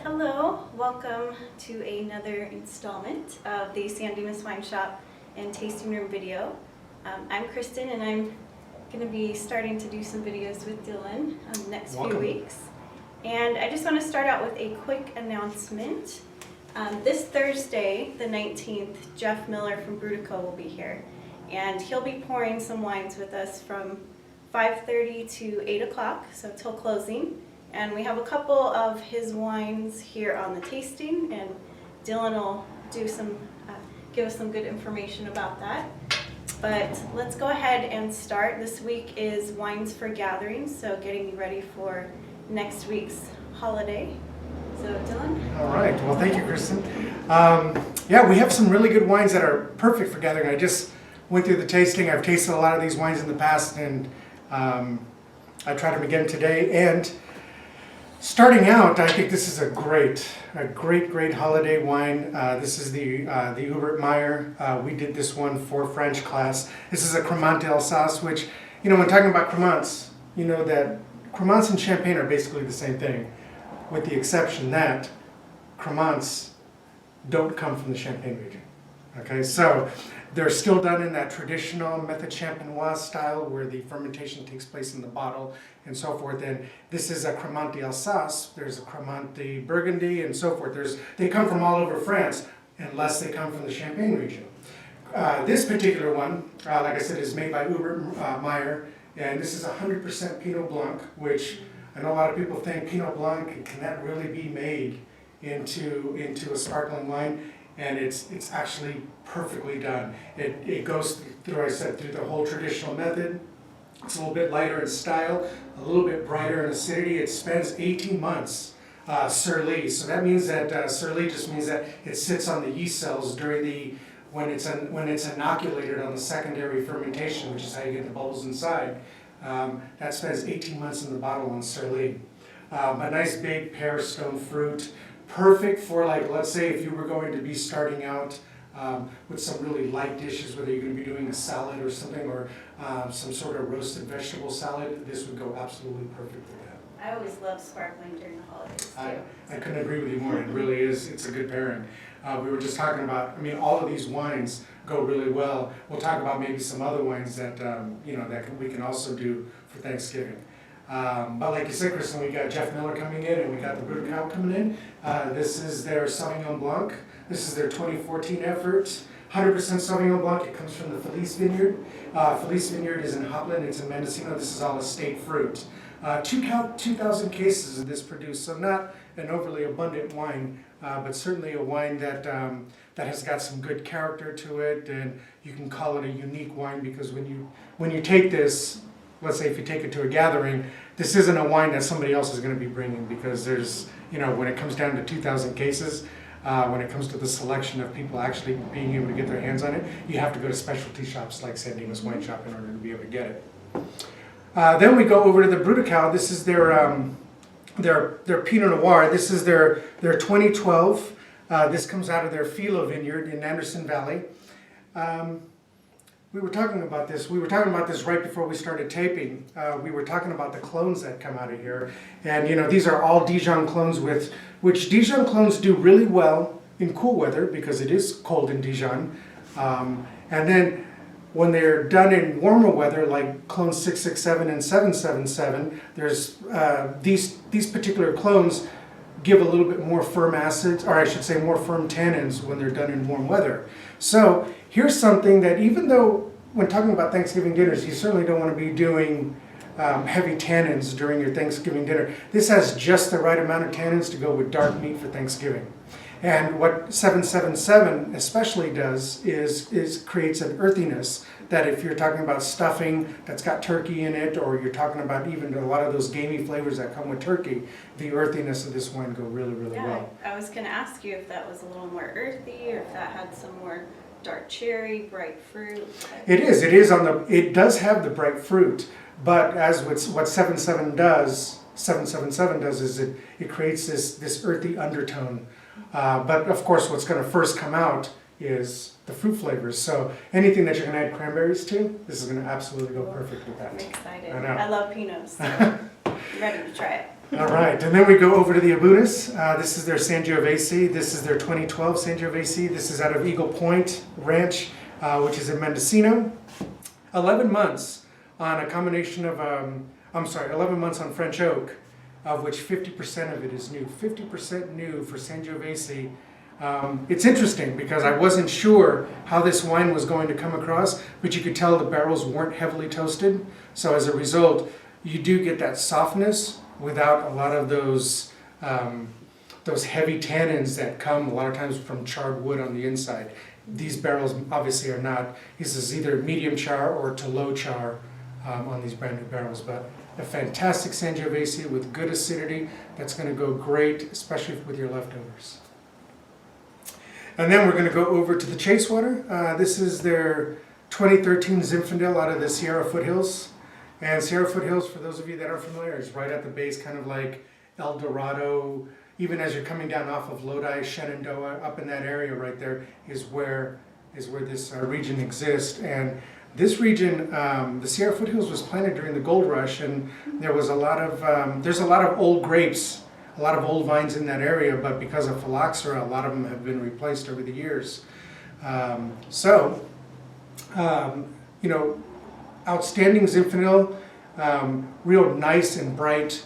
Hello, welcome to another installment of the Dimas Wine Shop and Tasting Room video. I'm Kristen and I'm going to be starting to do some videos with Dylan the next few weeks. And I just want to start out with a quick announcement. This Thursday, the 19th, Jeff Miller from Brudico will be here. And he'll be pouring some wines with us from 5:30 to 8 o'clock, so till closing. And we have a couple of his wines here on the tasting, and Dylan will do some, give us some good information about that. But let's go ahead and start. This week is Wines for Gatherings, so getting you ready for next week's holiday. So Dylan? All right, well thank you, Kristen. Yeah, we have some really good wines that are perfect for gathering. I just went through the tasting. I've tasted a lot of these wines in the past, and I tried them again today. And starting out, I think this is a great holiday wine. This is the Hubert Meyer. We did this one for French class. This is a Cremant d'Alsace, which, you know, when talking about Cremants, you know that Cremants and Champagne are basically the same thing, with the exception that Cremants don't come from the Champagne region. Okay, so they're still done in that traditional method champenoise style where the fermentation takes place in the bottle and so forth. And this is a Cremant d'Alsace. There's a Cremant de Burgundy and so forth. They come from all over France unless they come from the Champagne region. This particular one, like I said, is made by Hubert Meyer, and this is 100% Pinot Blanc, which I know a lot of people think Pinot Blanc cannot really be made into a sparkling wine. And it's actually perfectly done. It goes through, I said, through the whole traditional method. It's a little bit lighter in style, a little bit brighter in acidity. It spends 18 months sur lie. So that means that sur lie just means that it sits on the yeast cells during when it's inoculated on the secondary fermentation, which is how you get the bubbles inside. That spends 18 months in the bottle on sur lie. A nice big pear stone fruit. Perfect for, like, let's say if you were going to be starting out with some really light dishes, whether you're going to be doing a salad or something, or some sort of roasted vegetable salad, this would go absolutely perfect for that. I always love sparkling during the holidays too. I couldn't agree with you more. It really is. It's a good pairing. We were just talking about, I mean, all of these wines go really well. We'll talk about maybe some other wines that, we can also do for Thanksgiving. But like you said, Kristen, we got Jeff Miller coming in, and we got the Brudico coming in. This is their Sauvignon Blanc. This is their 2014 effort. 100% Sauvignon Blanc. It comes from the Felice Vineyard. Felice Vineyard is in Hopland. It's in Mendocino. This is all estate fruit. 2,000 cases of this produced, so not an overly abundant wine, but certainly a wine that has got some good character to it, and you can call it a unique wine because when you take this, let's say if you take it to a gathering, this isn't a wine that somebody else is going to be bringing, because there's, when it comes down to 2,000 cases, when it comes to the selection of people actually being able to get their hands on it, you have to go to specialty shops like Dimas Wine Shop in order to be able to get it. Then we go over to the Brudico. This is their Pinot Noir. This is their 2012. This comes out of their Philo Vineyard in Anderson Valley. We were talking about this. We were talking about this right before we started taping. We were talking about the clones that come out of here, and these are all Dijon clones, which Dijon clones do really well in cool weather because it is cold in Dijon. And then when they're done in warmer weather, like clones 667 and 777, there's these particular clones give a little bit more firm acids, or I should say more firm tannins when they're done in warm weather. So here's something that, even though when talking about Thanksgiving dinners, you certainly don't want to be doing heavy tannins during your Thanksgiving dinner. This has just the right amount of tannins to go with dark meat for Thanksgiving. And what 777 especially does is creates an earthiness that if you're talking about stuffing that's got turkey in it, or you're talking about even a lot of those gamey flavors that come with turkey, the earthiness of this wine go really, really well. I was going to ask you if that was a little more earthy, or if that had some more dark cherry, bright fruit. It is. It does have the bright fruit, but as with what 777 does is it creates this earthy undertone. But of course, what's going to first come out is the fruit flavors. So anything that you're going to add cranberries to, this is going to absolutely go perfect with that. I'm excited. I know. I love Pinots, so I'm ready to try it. All right, and then we go over to the Abunas. This is their Sangiovese. This is their 2012 Sangiovese. This is out of Eagle Point Ranch, which is in Mendocino. 11 months on a combination of, 11 months on French oak, of which 50% of it is new. 50% new for Sangiovese. It's interesting because I wasn't sure how this wine was going to come across, but you could tell the barrels weren't heavily toasted. So as a result, you do get that softness without a lot of those heavy tannins that come a lot of times from charred wood on the inside. These barrels obviously are not. This is either medium char or to low char on these brand new barrels, but a fantastic Sangiovese with good acidity that's going to go great, especially with your leftovers. And then we're going to go over to the Chasewater. This is their 2013 Zinfandel out of the Sierra Foothills. And Sierra Foothills, for those of you that are familiar, is right at the base, kind of like El Dorado. Even as you're coming down off of Lodi, Shenandoah, up in that area right there is where this region exists. And this region, the Sierra Foothills, was planted during the gold rush, and there was there's a lot of old grapes, a lot of old vines in that area, but because of phylloxera, a lot of them have been replaced over the years. Outstanding Zinfandel, real nice and bright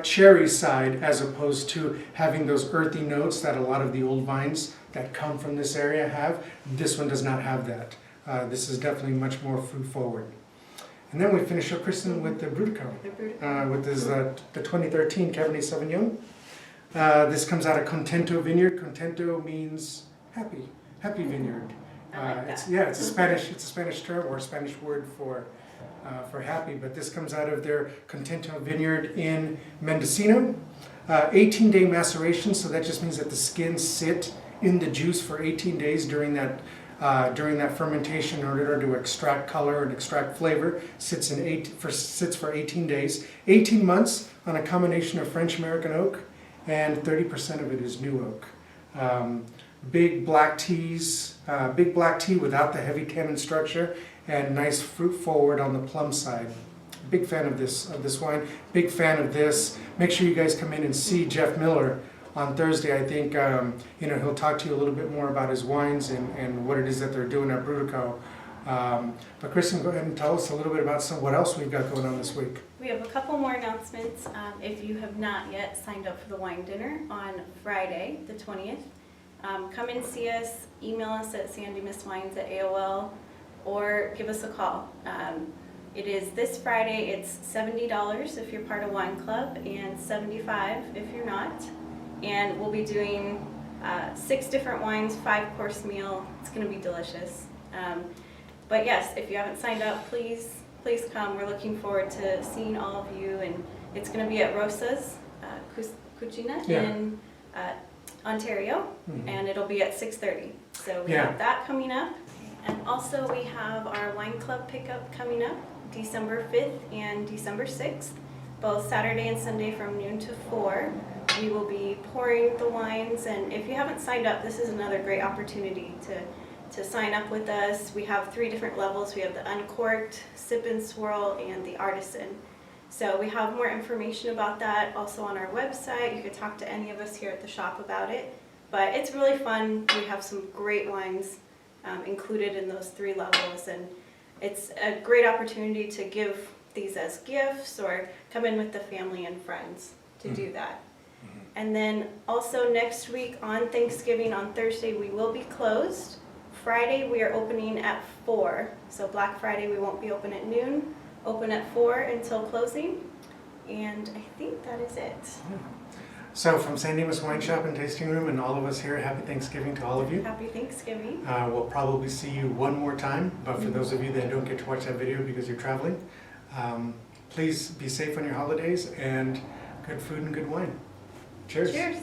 cherry side, as opposed to having those earthy notes that a lot of the old vines that come from this area have. This one does not have that. This is definitely much more fruit forward. And then we finish up, Kristen, with the Brutico, with this, the 2013 Cabernet Sauvignon. This comes out of Contento Vineyard. Contento means happy vineyard. It's a Spanish term or a Spanish word for happy, but this comes out of their Contento Vineyard in Mendocino. 18-day maceration, so that just means that the skins sit in the juice for 18 days during that fermentation in order to extract color and extract flavor. Sits for 18 days. 18 months on a combination of French American oak, and 30% of it is new oak. Big black tea without the heavy tannin structure, and nice fruit forward on the plum side. Big fan of this wine. Big fan of this. Make sure you guys come in and see Jeff Miller on Thursday. I think he'll talk to you a little bit more about his wines and what it is that they're doing at Brutico. But Kristen, go ahead and tell us a little bit about what else we've got going on this week. We have a couple more announcements. If you have not yet signed up for the wine dinner on Friday, the 20th, come and see us. Email us at sandimaswines@AOL, or give us a call. It is this Friday. It's $70 if you're part of Wine Club, and $75 if you're not. And we'll be doing 6 different wines, 5-course meal. It's going to be delicious. But yes, if you haven't signed up, please come. We're looking forward to seeing all of you, and it's going to be at Rosa's Cucina in Ontario, and it'll be at 6:30. So we have that coming up, and also we have our Wine Club pickup coming up December 5th and December 6th, both Saturday and Sunday from noon to 4. We will be pouring the wines, and if you haven't signed up, this is another great opportunity to sign up with us. We have 3 different levels. We have the uncorked, sip and swirl, and the artisan. So we have more information about that also on our website. You could talk to any of us here at the shop about it. But it's really fun. We have some great wines included in those 3 levels, and it's a great opportunity to give these as gifts or come in with the family and friends to do that. And then also next week on Thanksgiving, on Thursday, we will be closed. Friday we are opening at 4. So Black Friday we won't be open at noon, open at 4 until closing. And I think that is it. So from San Dimas Wine Shop and Tasting Room and all of us here, happy Thanksgiving to all of you. Happy Thanksgiving. We'll probably see you one more time, but for those of you that don't get to watch that video because you're traveling, please be safe on your holidays, and good food and good wine. Cheers. Cheers.